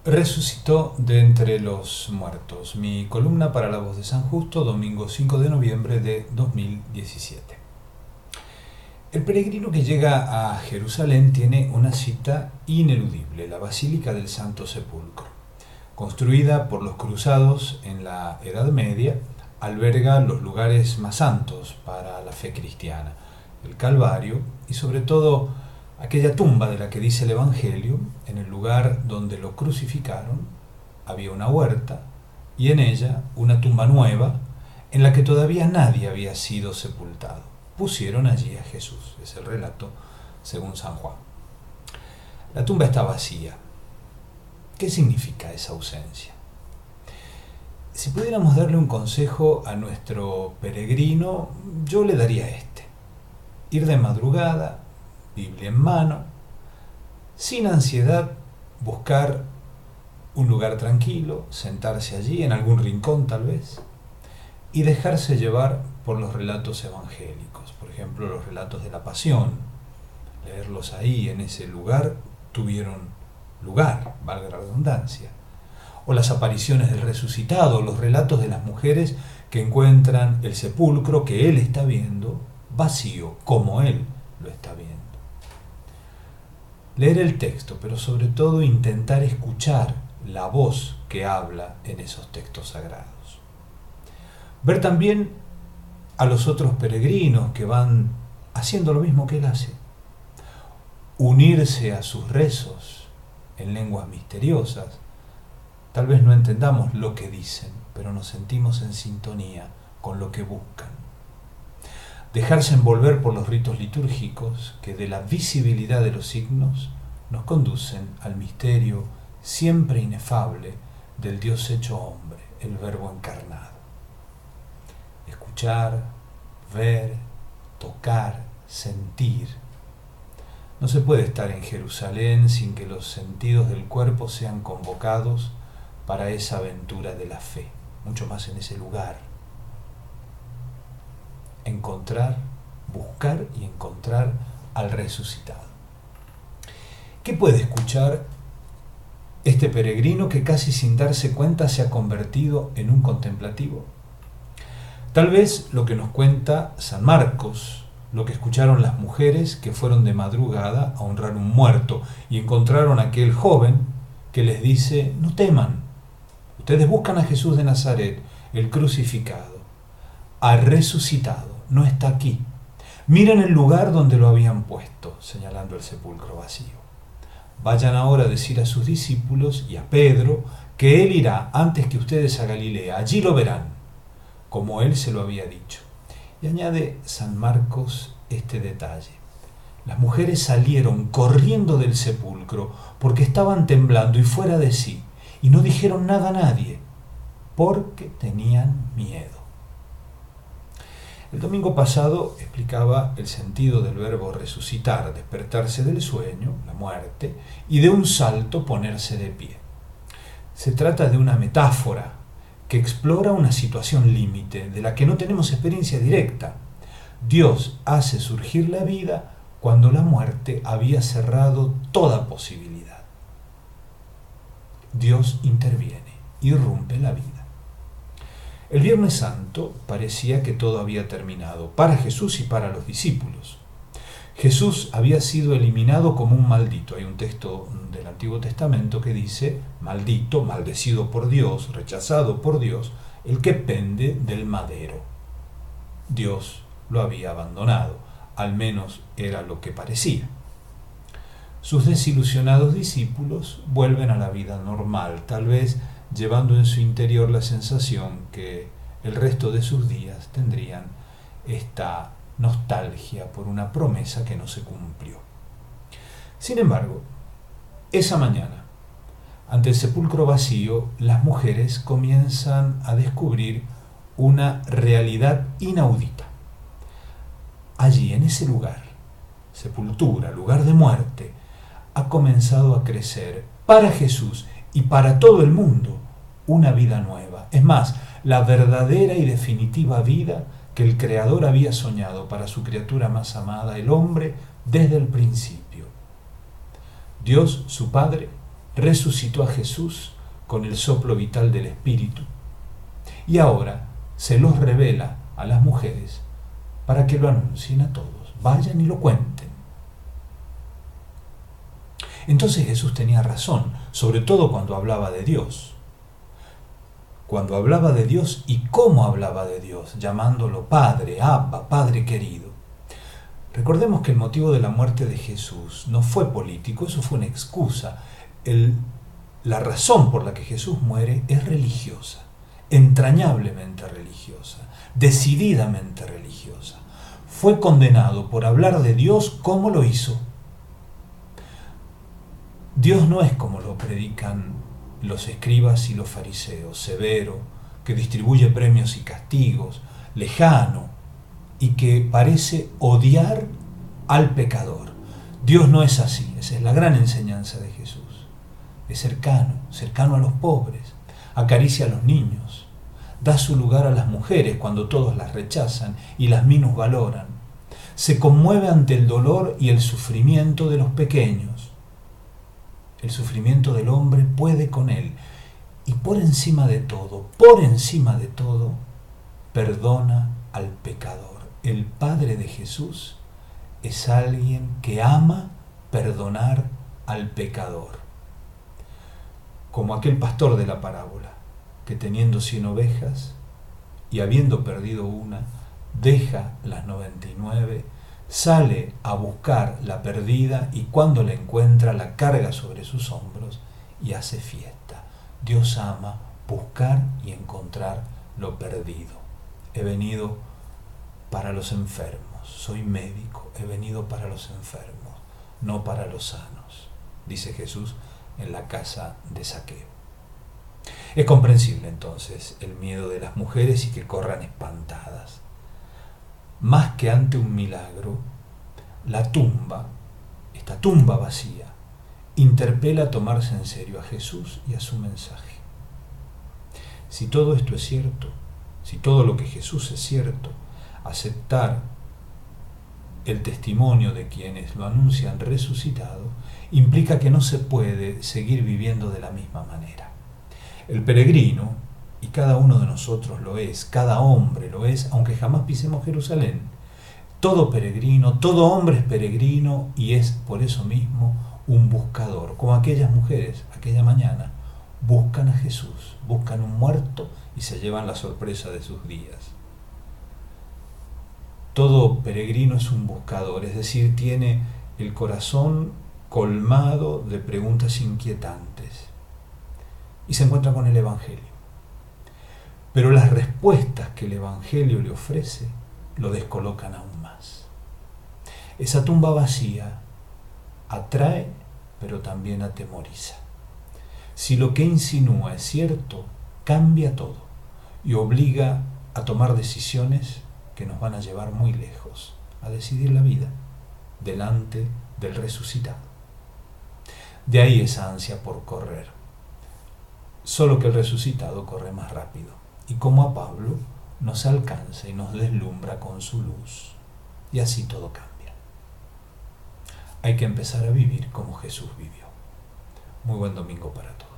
Resucitó de entre los muertos. Mi columna para La Voz de San Justo, domingo 5 de noviembre de 2017. El peregrino que llega a Jerusalén tiene una cita ineludible, la Basílica del Santo Sepulcro. Construida por los cruzados en la Edad Media, alberga los lugares más santos para la fe cristiana, el Calvario y sobre todo aquella tumba de la que dice el Evangelio. En el lugar donde lo crucificaron había una huerta y en ella una tumba nueva en la que todavía nadie había sido sepultado. Pusieron allí a Jesús, es el relato según San Juan. La tumba está vacía. ¿Qué significa esa ausencia? Si pudiéramos darle un consejo a nuestro peregrino, yo le daría este: ir de madrugada, Biblia en mano, sin ansiedad, buscar un lugar tranquilo, sentarse allí en algún rincón tal vez, y dejarse llevar por los relatos evangélicos, por ejemplo los relatos de la Pasión. Leerlos ahí en ese lugar tuvieron lugar, valga la redundancia, o las apariciones del resucitado, los relatos de las mujeres que encuentran el sepulcro que él está viendo vacío, como él lo está viendo. Leer el texto, pero sobre todo intentar escuchar la voz que habla en esos textos sagrados. Ver también a los otros peregrinos que van haciendo lo mismo que él hace. Unirse a sus rezos en lenguas misteriosas. Tal vez no entendamos lo que dicen, pero nos sentimos en sintonía con lo que buscan. Dejarse envolver por los ritos litúrgicos que de la visibilidad de los signos nos conducen al misterio siempre inefable del Dios hecho hombre, el Verbo encarnado. Escuchar, ver, tocar, sentir. No se puede estar en Jerusalén sin que los sentidos del cuerpo sean convocados para esa aventura de la fe, mucho más en ese lugar. Encontrar, buscar y encontrar al resucitado. ¿Qué puede escuchar este peregrino que casi sin darse cuenta se ha convertido en un contemplativo? Tal vez lo que nos cuenta San Marcos, lo que escucharon las mujeres que fueron de madrugada a honrar un muerto y encontraron a aquel joven que les dice: no teman, ustedes buscan a Jesús de Nazaret, el crucificado, ha resucitado, no está aquí. Miren el lugar donde lo habían puesto, señalando el sepulcro vacío. Vayan ahora a decir a sus discípulos y a Pedro que él irá antes que ustedes a Galilea, allí lo verán, como él se lo había dicho. Y añade San Marcos este detalle: las mujeres salieron corriendo del sepulcro porque estaban temblando y fuera de sí, y no dijeron nada a nadie, porque tenían miedo. El domingo pasado explicaba el sentido del verbo resucitar: despertarse del sueño, la muerte, y de un salto ponerse de pie. Se trata de una metáfora que explora una situación límite de la que no tenemos experiencia directa. Dios hace surgir la vida cuando la muerte había cerrado toda posibilidad. Dios interviene, irrumpe la vida. El Viernes Santo parecía que todo había terminado, para Jesús y para los discípulos. Jesús había sido eliminado como un maldito. Hay un texto del Antiguo Testamento que dice: maldito, maldecido por Dios, rechazado por Dios, el que pende del madero. Dios lo había abandonado, al menos era lo que parecía. Sus desilusionados discípulos vuelven a la vida normal, tal vez llevando en su interior la sensación que el resto de sus días tendrían esta nostalgia por una promesa que no se cumplió. Sin embargo, esa mañana, ante el sepulcro vacío, las mujeres comienzan a descubrir una realidad inaudita. Allí, en ese lugar, sepultura, lugar de muerte, ha comenzado a crecer para Jesús y para todo el mundo una vida nueva. Es más, la verdadera y definitiva vida que el Creador había soñado para su criatura más amada, el hombre, desde el principio. Dios, su Padre, resucitó a Jesús con el soplo vital del Espíritu y ahora se los revela a las mujeres para que lo anuncien a todos, vayan y lo cuenten. Entonces Jesús tenía razón, sobre todo cuando hablaba de Dios. Cuando hablaba de Dios y cómo hablaba de Dios, llamándolo Padre, Abba, Padre querido. Recordemos que el motivo de la muerte de Jesús no fue político, eso fue una excusa. La razón por la que Jesús muere es religiosa, entrañablemente religiosa, decididamente religiosa. Fue condenado por hablar de Dios como lo hizo. Dios no es como lo predican los escribas y los fariseos, severo, que distribuye premios y castigos, lejano, y que parece odiar al pecador. Dios no es así, esa es la gran enseñanza de Jesús. Es cercano a los pobres, acaricia a los niños, da su lugar a las mujeres cuando todos las rechazan y las minusvaloran, se conmueve ante el dolor y el sufrimiento de los pequeños. El sufrimiento del hombre puede con él y por encima de todo, perdona al pecador. El Padre de Jesús es alguien que ama perdonar al pecador. Como aquel pastor de la parábola, que teniendo 100 ovejas y habiendo perdido una, deja las 99, sale a buscar la perdida y cuando la encuentra la carga sobre sus hombros y hace fiesta. Dios ama buscar y encontrar lo perdido. He venido para los enfermos, soy médico, he venido para los enfermos, no para los sanos, dice Jesús en la casa de Zaqueo. Es comprensible entonces el miedo de las mujeres y que corran espantadas. Más que ante un milagro, la tumba, esta tumba vacía, interpela a tomarse en serio a Jesús y a su mensaje. Si todo esto es cierto, si todo lo que Jesús es cierto, aceptar el testimonio de quienes lo anuncian resucitado implica que no se puede seguir viviendo de la misma manera. El peregrino, y cada uno de nosotros lo es, cada hombre lo es, aunque jamás pisemos Jerusalén. Todo peregrino, todo hombre es peregrino y es por eso mismo un buscador, como aquellas mujeres, aquella mañana, buscan a Jesús, buscan un muerto y se llevan la sorpresa de sus días. Todo peregrino es un buscador, es decir, tiene el corazón colmado de preguntas inquietantes y se encuentra con el Evangelio. Pero las respuestas que el Evangelio le ofrece lo descolocan aún más. Esa tumba vacía atrae, pero también atemoriza. Si lo que insinúa es cierto, cambia todo y obliga a tomar decisiones que nos van a llevar muy lejos, a decidir la vida delante del resucitado. De ahí esa ansia por correr. Solo que el resucitado corre más rápido. Y como a Pablo, nos alcanza y nos deslumbra con su luz. Y así todo cambia. Hay que empezar a vivir como Jesús vivió. Muy buen domingo para todos.